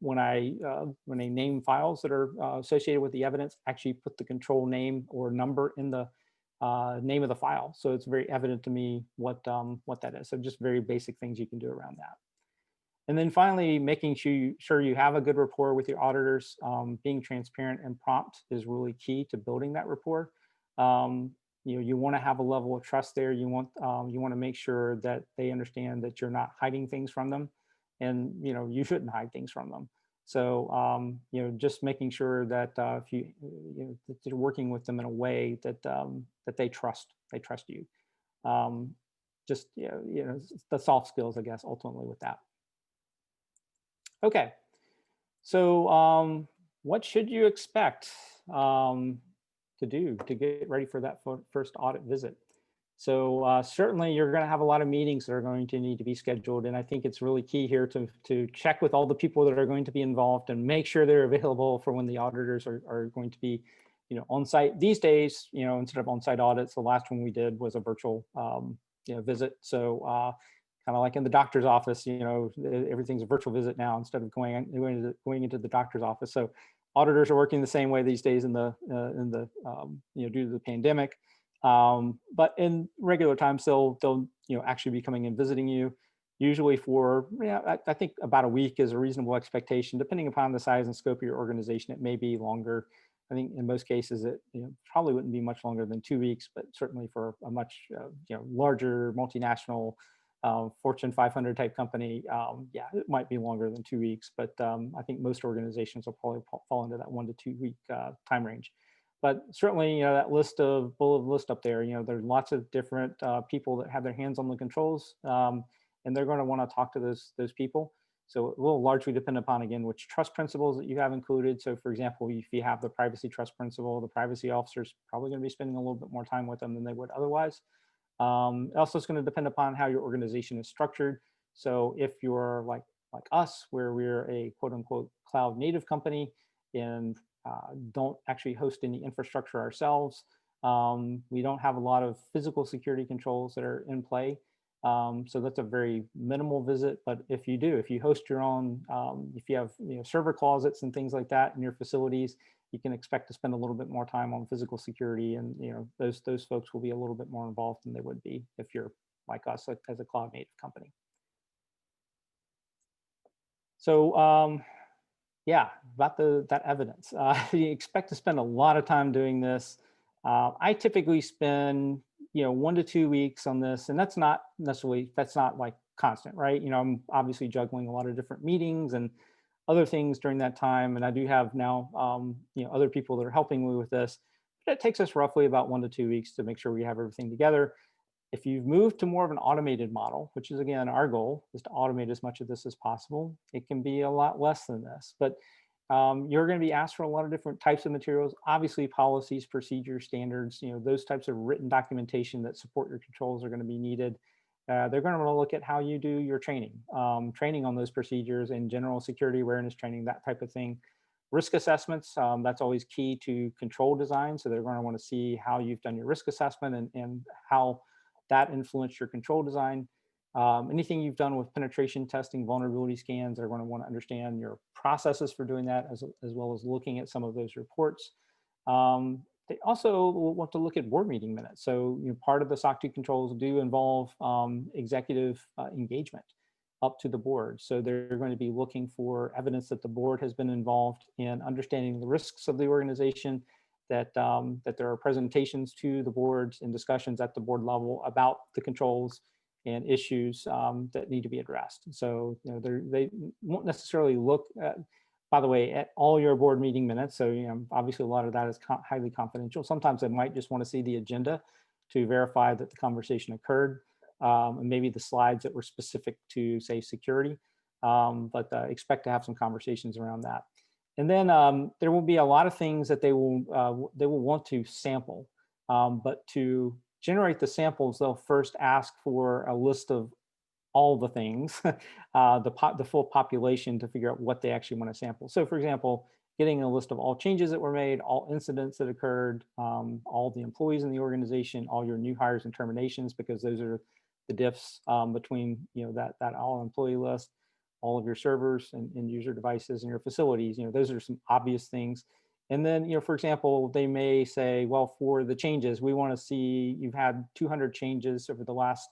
when I name files that are associated with the evidence, actually put the control name or number in the name of the file. So it's very evident to me what that is. So just very basic things you can do around that. And then finally, making sure you have a good rapport with your auditors. Being transparent and prompt is really key to building that rapport. You want to have a level of trust there. You want to make sure that they understand that you're not hiding things from them, and you shouldn't hide things from them. So just making sure that if that you're working with them in a way that that they trust you. Just the soft skills, I guess, ultimately with that. Okay, so what should you expect to do to get ready for that first audit visit? So certainly you're going to have a lot of meetings that are going to need to be scheduled. And I think it's really key here to check with all the people that are going to be involved and make sure they're available for when the auditors are going to be on site. These days, instead of on-site audits, the last one we did was a virtual visit. So kind of like in the doctor's office, everything's a virtual visit now instead of going into the doctor's office. So auditors are working the same way these days in the due to the pandemic. But in regular times, they'll actually be coming and visiting you, usually for I think about a week is a reasonable expectation, depending upon the size and scope of your organization. It may be longer. I think in most cases it probably wouldn't be much longer than 2 weeks, but certainly for a much larger multinational Fortune 500 type company, it might be longer than 2 weeks. But I think most organizations will probably fall into that 1 to 2 week time range. But certainly, that bullet list up there, there's lots of different people that have their hands on the controls, and they're going to want to talk to those people. So it will largely depend upon, again, which trust principles that you have included. So for example, if you have the privacy trust principle, the privacy officer's probably going to be spending a little bit more time with them than they would otherwise. Also, it's going to depend upon how your organization is structured. So if you're like us, where we're a quote unquote cloud native company and don't actually host any infrastructure ourselves, we don't have a lot of physical security controls that are in play. So that's a very minimal visit. But if you host your own, if you have server closets and things like that in your facilities, you can expect to spend a little bit more time on physical security, and those folks will be a little bit more involved than they would be if you're like us as a cloud native company. So about that evidence, you expect to spend a lot of time doing this. I typically spend 1 to 2 weeks on this, and that's not like constant, right? I'm obviously juggling a lot of different meetings and other things during that time, and I do have now other people that are helping me with this. But it takes us roughly about 1 to 2 weeks to make sure we have everything together. If you've moved to more of an automated model, which is again our goal, is to automate as much of this as possible, it can be a lot less than this. But you're going to be asked for a lot of different types of materials, obviously policies, procedures, standards, those types of written documentation that support your controls are going to be needed. They're going to want to look at how you do your training on those procedures and general security awareness training, that type of thing. Risk assessments, that's always key to control design. So they're going to want to see how you've done your risk assessment and how that influenced your control design. Anything you've done with penetration testing, vulnerability scans, they're going to want to understand your processes for doing that, as well as looking at some of those reports. They also will want to look at board meeting minutes. So, part of the SOC 2 controls do involve executive engagement up to the board. So they're going to be looking for evidence that the board has been involved in understanding the risks of the organization, that there are presentations to the boards and discussions at the board level about the controls and issues that need to be addressed. So they won't necessarily look at, by the way, at all your board meeting minutes. So obviously a lot of that is highly confidential. Sometimes they might just want to see the agenda to verify that the conversation occurred, and maybe the slides that were specific to, say, security. But expect to have some conversations around that. And then there will be a lot of things that they will want to sample, but to generate the samples, they'll first ask for a list of all the things, the full population, to figure out what they actually want to sample. So for example, getting a list of all changes that were made, all incidents that occurred, all the employees in the organization, all your new hires and terminations, because those are the diffs between that all employee list, all of your servers and user devices and your facilities. Those are some obvious things. And then, for example, they may say, well, for the changes, we want to see you've had 200 changes over the last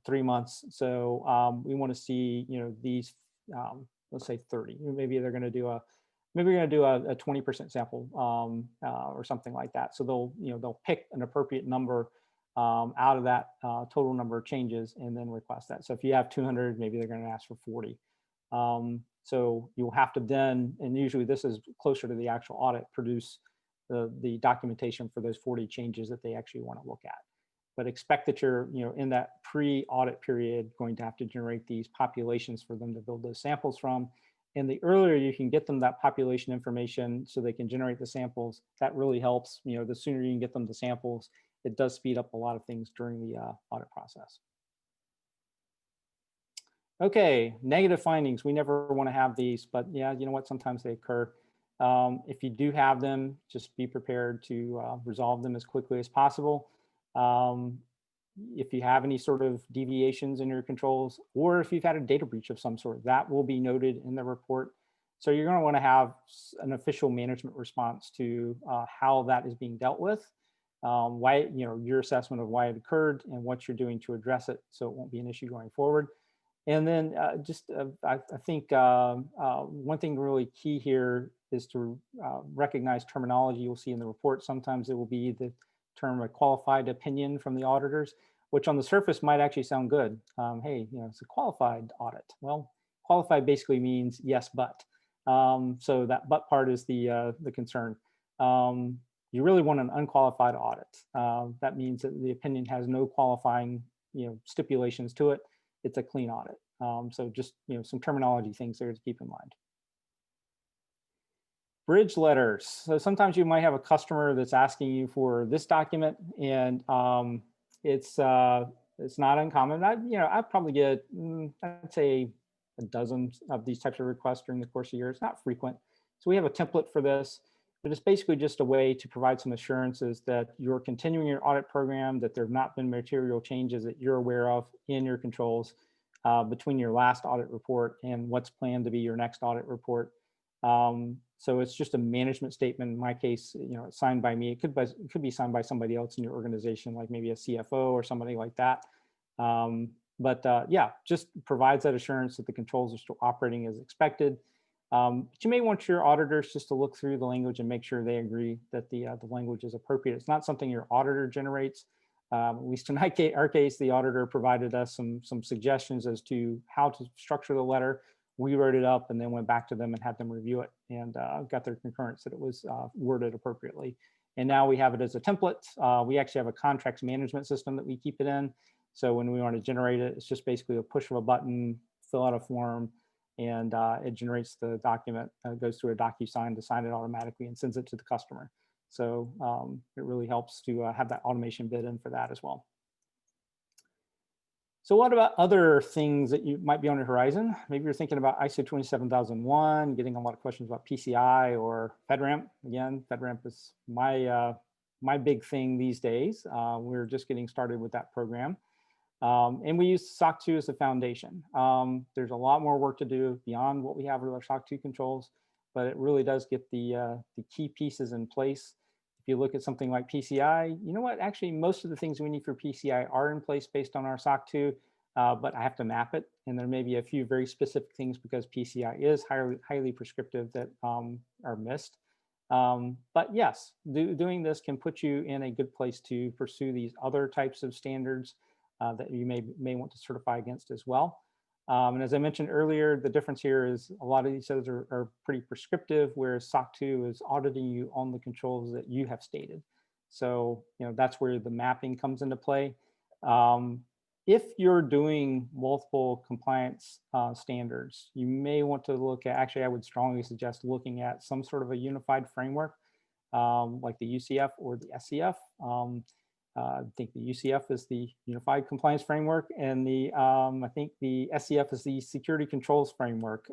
3 months. So we want to see, these, let's say 30. Maybe they're going to do a 20% sample or something like that. So they'll pick an appropriate number out of that total number of changes and then request that. So if you have 200, maybe they're going to ask for 40. So you'll have to then, and usually this is closer to the actual audit, produce the documentation for those 40 changes that they actually want to look at. But expect that you're, in that pre-audit period, going to have to generate these populations for them to build those samples from. And the earlier you can get them that population information so they can generate the samples, that really helps. The sooner you can get them the samples, it does speed up a lot of things during the audit process. Okay, negative findings. We never want to have these, but yeah, you know what? Sometimes they occur. If you do have them, just be prepared to resolve them as quickly as possible. If you have any sort of deviations in your controls, or if you've had a data breach of some sort, that will be noted in the report. So you're going to want to have an official management response to how that is being dealt with, why, your assessment of why it occurred and what you're doing to address it, so it won't be an issue going forward. And then I think one thing really key here is to recognize terminology you'll see in the report. Sometimes it will be the term a qualified opinion from the auditors, which on the surface might actually sound good. Hey, it's a qualified audit. Well, qualified basically means yes, but. So that but part is the concern. You really want an unqualified audit. That means that the opinion has no qualifying stipulations to it. It's a clean audit. So just some terminology things there to keep in mind. Bridge letters. So sometimes you might have a customer that's asking you for this document, and it's not uncommon. I'd probably get, I'd say, a dozen of these types of requests during the course of a year. It's not frequent. So we have a template for this, but it's basically just a way to provide some assurances that you're continuing your audit program, that there have not been material changes that you're aware of in your controls between your last audit report and what's planned to be your next audit report. So it's just a management statement. In my case, it's signed by me. It could be signed by somebody else in your organization, like maybe a CFO or somebody like that. Yeah, just provides that assurance that the controls are still operating as expected. But you may want your auditors just to look through the language and make sure they agree that the language is appropriate. It's not something your auditor generates. At least in our case, the auditor provided us some suggestions as to how to structure the letter. We wrote it up and then went back to them and had them review it, and got their concurrence that it was worded appropriately. And now we have it as a template. We actually have a contracts management system that we keep it in. So when we want to generate it, it's just basically a push of a button, fill out a form, and it generates the document. It goes through a DocuSign to sign it automatically and sends it to the customer. So it really helps to have that automation bid in for that as well. So what about other things that you might be on the horizon? Maybe you're thinking about ISO 27001, getting a lot of questions about PCI or FedRAMP. Again, FedRAMP is my big thing these days. We're just getting started with that program. And we use SOC2 as a foundation. There's a lot more work to do beyond what we have with our SOC2 controls, but it really does get the key pieces in place. If you look at something like PCI, you know what, actually most of the things we need for PCI are in place based on our SOC2, but I have to map it. And there may be a few very specific things because PCI is highly prescriptive that are missed. But yes, doing this can put you in a good place to pursue these other types of standards that you may want to certify against as well. And as I mentioned earlier, the difference here is a lot of these others are pretty prescriptive, whereas SOC2 is auditing you on the controls that you have stated. So, you know, that's where the mapping comes into play. If you're doing multiple compliance standards, you may want to look at, actually, I would strongly suggest looking at some sort of a unified framework like the UCF or the SCF. I think the UCF is the Unified Compliance Framework, and I think the SCF is the Security Controls Framework.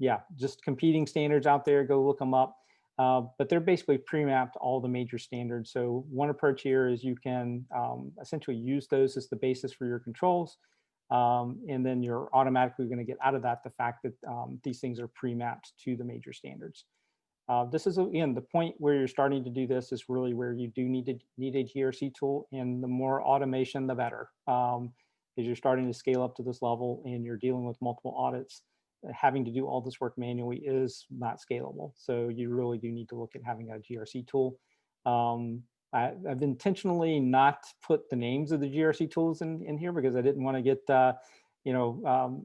Yeah, just competing standards out there, go look them up. But they're basically pre-mapped all the major standards. So one approach here is you can essentially use those as the basis for your controls. And then you're automatically going to get out of that the fact that these things are pre-mapped to the major standards. This is, again, the point where you're starting to do this is really where you do need a GRC tool, and the more automation, the better. As you're starting to scale up to this level and you're dealing with multiple audits, having to do all this work manually is not scalable. So you really do need to look at having a GRC tool. I've intentionally not put the names of the GRC tools in here because I didn't want to get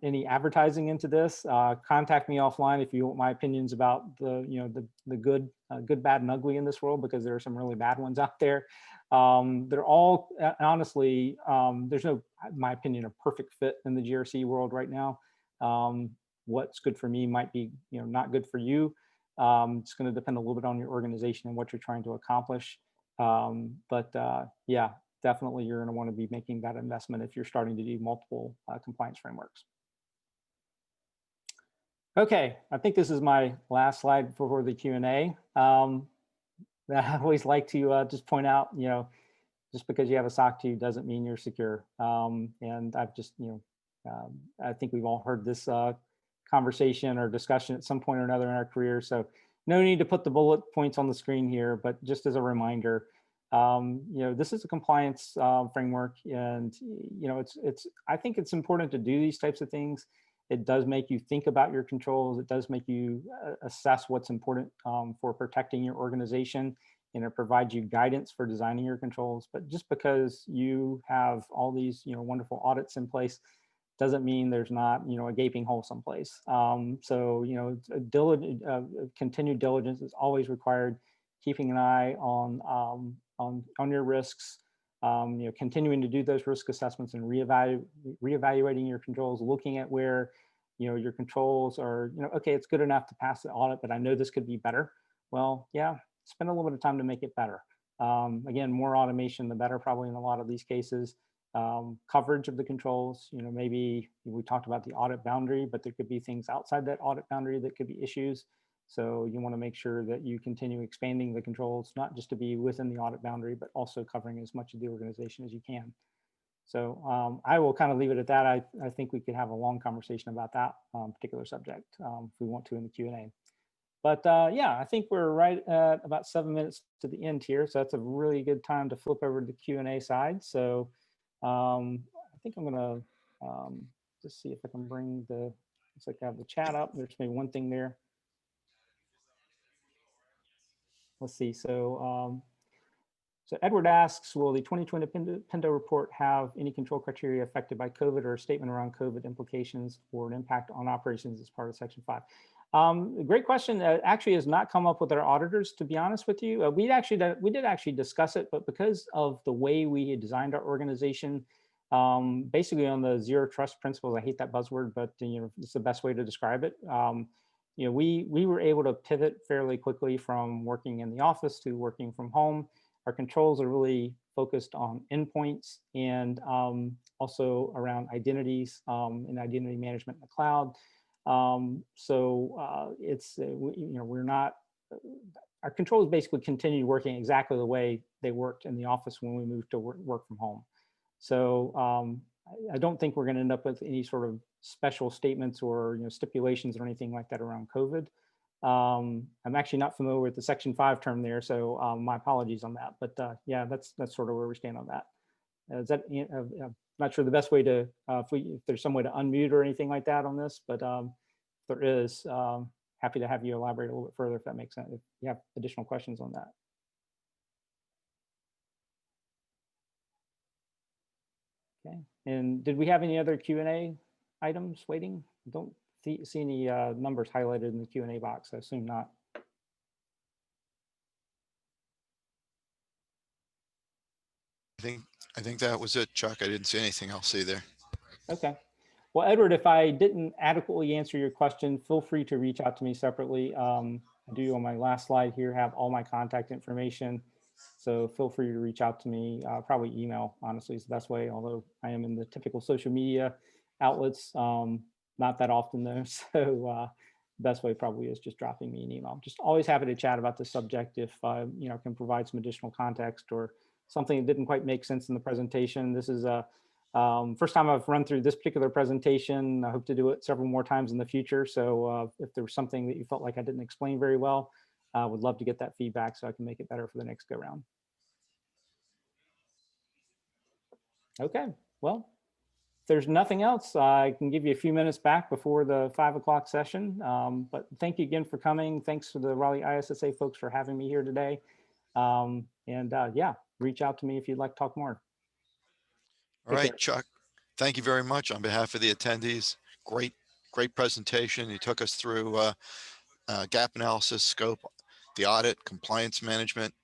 any advertising into this. Contact me offline if you want my opinions about the good, bad, and ugly in this world, because there are some really bad ones out there. They're all, honestly, there's no, in my opinion, a perfect fit in the GRC world right now. What's good for me might be not good for you. It's going to depend a little bit on your organization and what you're trying to accomplish. Yeah, definitely you're going to want to be making that investment if you're starting to do multiple compliance frameworks. Okay, I think this is my last slide before the Q&A. I always like to just point out, just because you have a SOC 2 doesn't mean you're secure. And I've just, I think we've all heard this conversation or discussion at some point or another in our career. So no need to put the bullet points on the screen here, but just as a reminder, this is a compliance framework, and I think it's important to do these types of things. It does make you think about your controls. It does make you assess what's important for protecting your organization, and it provides you guidance for designing your controls. But just because you have all these wonderful audits in place doesn't mean there's not a gaping hole someplace. Continued diligence is always required. Keeping an eye on your risks, continuing to do those risk assessments and reevaluating your controls, looking at where your controls are, okay, it's good enough to pass the audit, but I know this could be better. Well, yeah, spend a little bit of time to make it better. Again, more automation, the better, probably in a lot of these cases. Coverage of the controls, maybe we talked about the audit boundary, but there could be things outside that audit boundary that could be issues. So you want to make sure that you continue expanding the controls, not just to be within the audit boundary, but also covering as much of the organization as you can. So I will kind of leave it at that. I think we could have a long conversation about that particular subject if we want to in the Q&A. But yeah, I think we're right at about 7 minutes to the end here. So that's a really good time to flip over to the Q&A side. So I think I'm going to just see if I can bring looks like I have the chat up. There's maybe one thing there. Let's see. So Edward asks, will the 2020 Pendo report have any control criteria affected by COVID, or a statement around COVID implications or an impact on operations as part of Section 5? Great question. Actually has not come up with our auditors, to be honest with you. We did actually discuss it, but because of the way we had designed our organization, basically on the zero trust principles, I hate that buzzword, but it's the best way to describe it. We were able to pivot fairly quickly from working in the office to working from home. Our controls are really focused on endpoints and also around identities and identity management in the cloud. We're not, our controls basically continued working exactly the way they worked in the office when we moved to work from home. So I don't think we're going to end up with any sort of special statements or stipulations or anything like that around COVID. I'm actually not familiar with the Section 5 term there, so my apologies on that. But yeah, that's sort of where we stand on that. Is that I'm not sure the best way to if there's some way to unmute or anything like that on this, but if there is, happy to have you elaborate a little bit further if that makes sense. If you have additional questions on that. Okay, and did we have any other Q&A items waiting? Don't see any numbers highlighted in the Q&A box. I assume not.
I think that was it, Chuck. I didn't see anything else either.
Okay. Well, Edward, if I didn't adequately answer your question, feel free to reach out to me separately. I do on my last slide here have all my contact information. So feel free to reach out to me. Probably email, honestly, is the best way, although I am in the typical social media outlets, not that often though. So best way probably is just dropping me an email. Just always happy to chat about the subject if I can provide some additional context or something that didn't quite make sense in the presentation. This is a first time I've run through this particular presentation. I hope to do it several more times in the future. So if there was something that you felt like I didn't explain very well, I would love to get that feedback so I can make it better for the next go round. Okay, well, if there's nothing else, I can give you a few minutes back before the 5 o'clock session. But thank you again for coming. Thanks to the Raleigh ISSA folks for having me here today. Yeah, reach out to me if you'd like to talk more.
All right, Chuck, thank you very much on behalf of the attendees. Great presentation. You took us through gap analysis, scope, the audit, compliance management,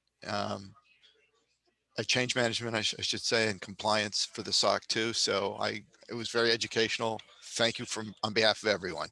change management, I should say, and compliance for the SOC 2. So it was very educational. Thank you on behalf of everyone.